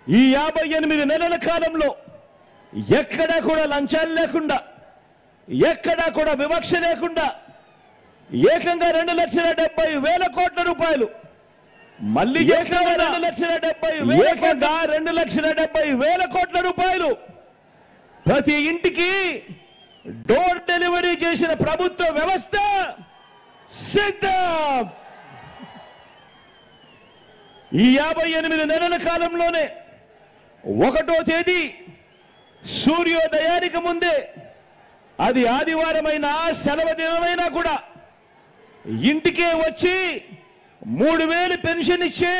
ఈ 58 నెలల కాలంలో ఎక్కడా కూడా లంచాలు లేకుండా, ఎక్కడా కూడా వివక్ష లేకుండా ఏకంగా 2,70,000 కోట్ల రూపాయలు, మళ్ళీ ఏకంగా 2,70,000 కోట్ల రూపాయలు ప్రతి ఇంటికి డోర్ డెలివరీ చేసిన ప్రభుత్వ వ్యవస్థ సిద్ధం. ఈ 58 నెలల కాలంలోనే 1వ తేదీ సూర్యోదయానికి ముందే, అది ఆదివారమైనా సెలవు దినమైనా కూడా ఇంటికే వచ్చి 3,000 పెన్షన్ ఇచ్చే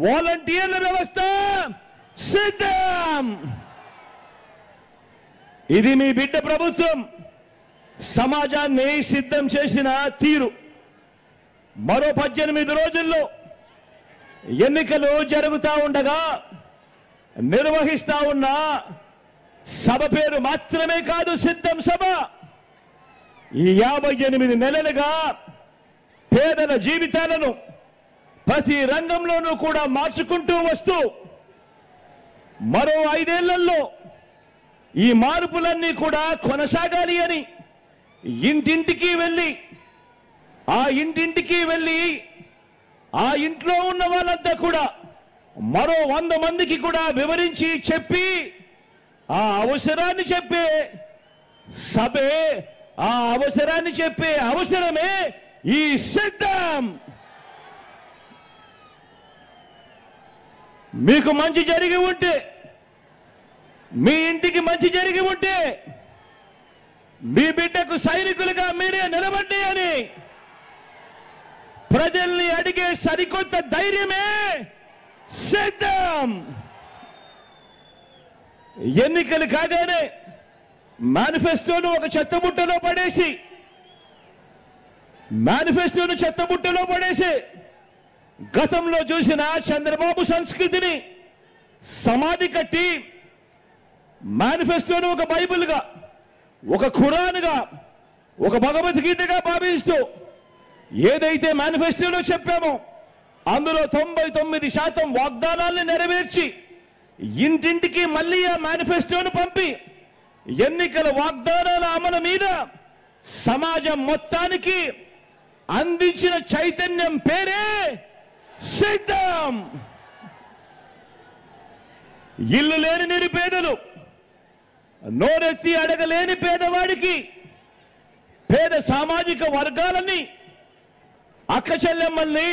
వాలంటీర్ల వ్యవస్థ సిద్ధం. ఇది మీ బిడ్డ ప్రభుత్వం సమాజాన్ని సిద్ధం చేసిన తీరు. మరో 18 రోజుల్లో ఎన్నికలు జరుగుతూ ఉండగా నిర్వహిస్తా ఉన్న సభ పేరు మాత్రమే కాదు సిద్ధం సభ. ఈ 58 నెలలుగా పేదల జీవితాలను ప్రతి రంగంలోనూ కూడా మార్చుకుంటూ వస్తూ మరో 5 ఏళ్లలో ఈ మార్పులన్నీ కూడా కొనసాగాలి అని ఇంటింటికి వెళ్ళి ఆ ఇంట్లో ఉన్న వాళ్ళంతా కూడా మరో 100 మందికి కూడా వివరించి చెప్పి ఆ అవసరాన్ని చెప్పే సభే, ఆ అవసరాన్ని చెప్పే అవసరమే ఈ సిద్ధం. మీకు మంచి జరిగి ఉంటే, మీ ఇంటికి మంచి జరిగి ఉంటే మీ బిడ్డకు సైనికులుగా మీరే నిలబడి అని ప్రజల్ని అడిగే సరికొత్త ధైర్యమే సిద్ధం. ఎన్నికలు కాగానే మేనిఫెస్టోను ఒక చెత్తబుట్టలో పడేసి గతంలో చూసిన చంద్రబాబు సంస్కృతిని సమాధి కట్టి మేనిఫెస్టోను ఒక బైబిల్గా, ఒక ఖురాన్గా, ఒక భగవద్గీతగా భావిస్తూ ఏదైతే మేనిఫెస్టోలో చెప్పామో అందులో 99% వాగ్దానాల్ని నెరవేర్చి ఇంటింటికి మళ్ళీ ఆ మేనిఫెస్టోను పంపి ఎన్నికల వాగ్దానాల అమలు మీద సమాజం మొత్తానికి అందించిన చైతన్యం పేరే సిద్ధం. ఇల్లు లేని నిరుపేదలు, నోరెత్తి అడగలేని పేదవాడికి, పేద సామాజిక వర్గాలని, అక్క చెల్లెమ్మల్ని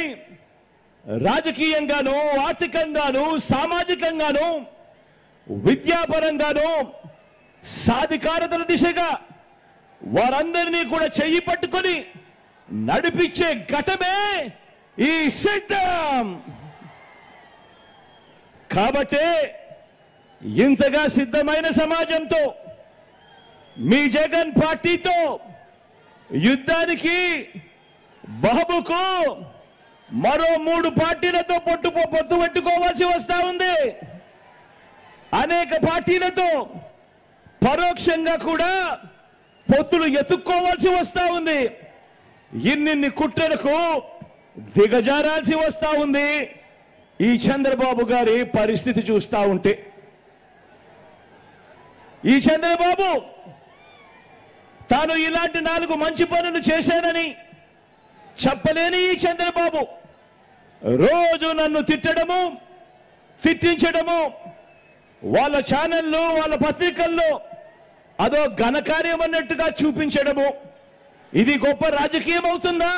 రాజకీయంగాను, ఆర్థికంగాను, సామాజికంగాను, విద్యాపరంగాను సాధికారతల దిశగా వారందరినీ కూడా చెయ్యి పట్టుకొని నడిపించే ఘటమే ఈ సిద్ధం. కాబట్టే ఇంతగా సిద్ధమైన సమాజంతో మీ జగన్ పార్టీతో యుద్ధానికి బాబుకు మరో 3 పార్టీలతో పొత్తు పెట్టుకోవాల్సి వస్తా ఉంది. అనేక పార్టీలతో పరోక్షంగా కూడా పొత్తులు ఎత్తుక్కోవాల్సి వస్తా ఉంది. ఇన్ని కుట్రలకు దిగజారాల్సి వస్తా ఉంది. ఈ చంద్రబాబు గారి పరిస్థితి చూస్తా ఉంటే, ఈ చంద్రబాబు తాను ఇలాంటి 4 మంచి పనులు చేశానని చెప్పలేని ఈ చంద్రబాబు రోజు నన్ను తిట్టించడము, వాళ్ళ ఛానళ్ళు, వాళ్ళ పత్రికల్లో అదో ఘనకార్యం అన్నట్టుగా చూపించడము, ఇది గొప్ప రాజకీయం అవుతుందా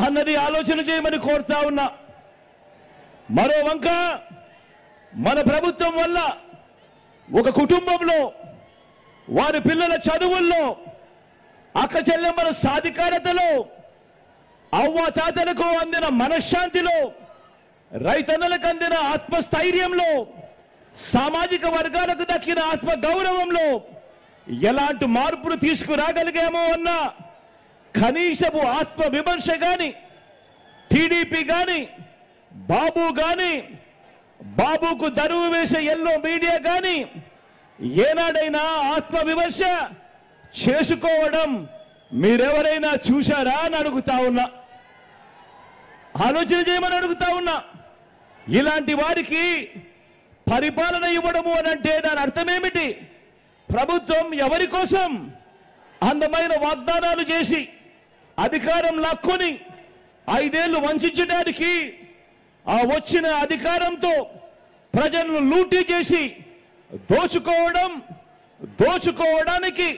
అన్నది ఆలోచన చేయమని కోరుతా ఉన్నా. మరో వంక మన ప్రభుత్వం వల్ల ఒక కుటుంబంలో వారి పిల్లల చదువుల్లో, అక్క చెల్లెమ్మల సాధికారతలో, అవ్వ తాతలకు అందిన మనశ్శాంతిలో, రైతన్నలకు అందిన ఆత్మస్థైర్యంలో, సామాజిక వర్గాలకు దక్కిన ఆత్మ గౌరవంలో ఎలాంటి మార్పులు తీసుకురాగలిగామో అన్న కనీసపు ఆత్మ విమర్శ గాని, టీడీపీ గాని, బాబు గాని, బాబుకు దరువు వేసే ఎల్లో మీడియా గాని ఏనాడైనా ఆత్మ విమర్శ చేసుకోవడం మీరెవరైనా చూశారా అని అడుగుతా ఉన్నా. ఆలోచన చేయమని అడుగుతా ఉన్నా. ఇలాంటి వారికి పరిపాలన ఇవ్వడము అని అంటే దాని అర్థం ఏమిటి? ప్రభుత్వం ఎవరి కోసం? అందమైన వాగ్దానాలు చేసి అధికారం లాక్కొని 5 ఏళ్లు వంచడానికి, ఆ వచ్చిన అధికారంతో ప్రజలను లూటీ చేసి దోచుకోవడానికి,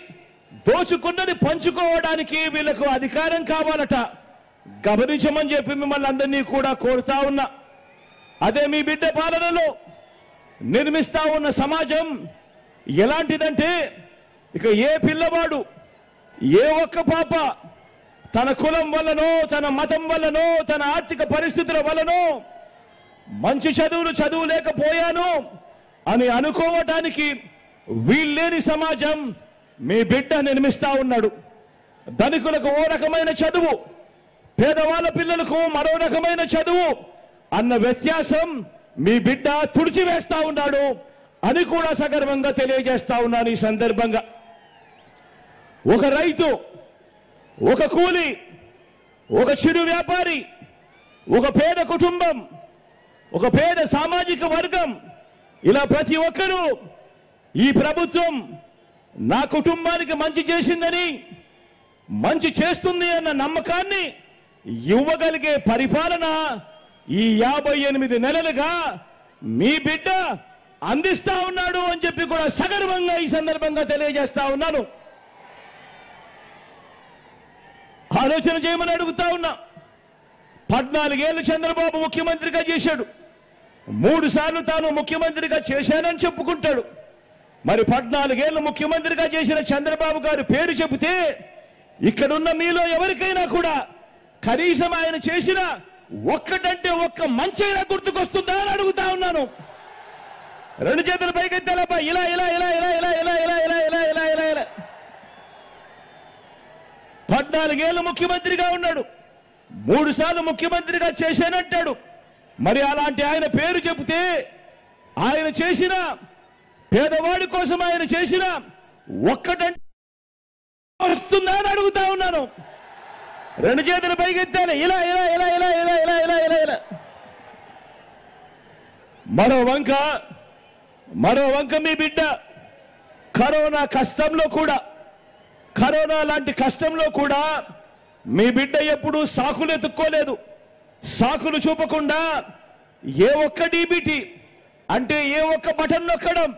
దోచుకున్నది పంచుకోవడానికి వీళ్ళకు అధికారం కావాలట. గమనించమని చెప్పి మిమ్మల్ని అందరినీ కూడా కోరుతా ఉన్నా. అదే మీ బిడ్డ పాలనలో నిర్మిస్తా ఉన్న సమాజం ఎలాంటిదంటే, ఇక ఏ పిల్లవాడు, ఏ ఒక్క పాప తన కులం వల్లనో, తన మతం వల్లనో, తన ఆర్థిక పరిస్థితుల వల్లనో మంచి చదువులేకపోయాను అని అనుకోవటానికి వీల్లేని సమాజం మీ బిడ్డ నిర్మిస్తా ఉన్నాడు. ధనికులకు ఓ రకమైన చదువు, పేదవాళ్ళ పిల్లలకు మరో రకమైన చదువు అన్న వ్యత్యాసం మీ బిడ్డ తుడిచివేస్తా ఉన్నాడు అని కూడా సగర్వంగా తెలియజేస్తా ఉన్నాను. ఈ సందర్భంగా ఒక రైతు, ఒక కూలి, ఒక చిరు వ్యాపారి, ఒక పేద కుటుంబం, ఒక పేద సామాజిక వర్గం, ఇలా ప్రతి ఒక్కరూ ఈ ప్రభుత్వం నా కుటుంబానికి మంచి చేసిందని, మంచి చేస్తుంది అన్న నమ్మకాన్ని ఇవ్వగలిగే పరిపాలన ఈ 58 నెలలుగా మీ బిడ్డ అందిస్తా ఉన్నాడు అని చెప్పి కూడా సగర్వంగా ఈ సందర్భంగా తెలియజేస్తా ఉన్నాను. ఆలోచన చేయమని అడుగుతా ఉన్నా. 14 ఏళ్ళు చంద్రబాబు ముఖ్యమంత్రిగా చేశాడు. 3 సార్లు తాను ముఖ్యమంత్రిగా చేశానని చెప్పుకుంటాడు. మరి 14 ఏళ్ళు ముఖ్యమంత్రిగా చేసిన చంద్రబాబు గారి పేరు చెబితే ఇక్కడున్న మీలో ఎవరికైనా కూడా కనీసం ఆయన చేసిన ఒక్కటంటే ఒక్క మంచైనా గుర్తుకొస్తుందా అని అడుగుతా ఉన్నాను. 2 చేతులు పైకెత్తాలపా. ఇలా 14 ఏళ్ళు ముఖ్యమంత్రిగా ఉన్నాడు, 3 సార్లు ముఖ్యమంత్రిగా చేశానంటాడు. మరి అలాంటి ఆయన పేరు చెబితే ఆయన చేసిన, పేదవాడి కోసం ఆయన చేసిన ఒక్కటంటే వస్తుందా అని అడుగుతా ఉన్నాను. 2 చేతులు పైకెత్తాలి. ఇలా మరో వంక మీ బిడ్డ కరోనా లాంటి కష్టంలో కూడా మీ బిడ్డ ఎప్పుడూ సాకులు ఎత్తుక్కోలేదు. సాకులు చూపకుండా ఏ ఒక్క డీబీటీ అంటే ఏ ఒక్క బటన్ నొక్కడం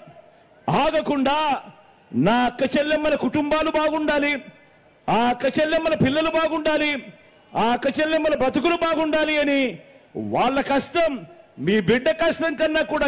ఆగకుండా నా అక్క చెల్లెమ్మల కుటుంబాలు బాగుండాలి, ఆ అక్క చెల్లెమ్మల పిల్లలు బాగుండాలి, ఆ అక్క చెల్లెమ్మల బతుకులు బాగుండాలి అని వాళ్ళ కష్టం మీ బిడ్డ కష్టం కన్నా కూడా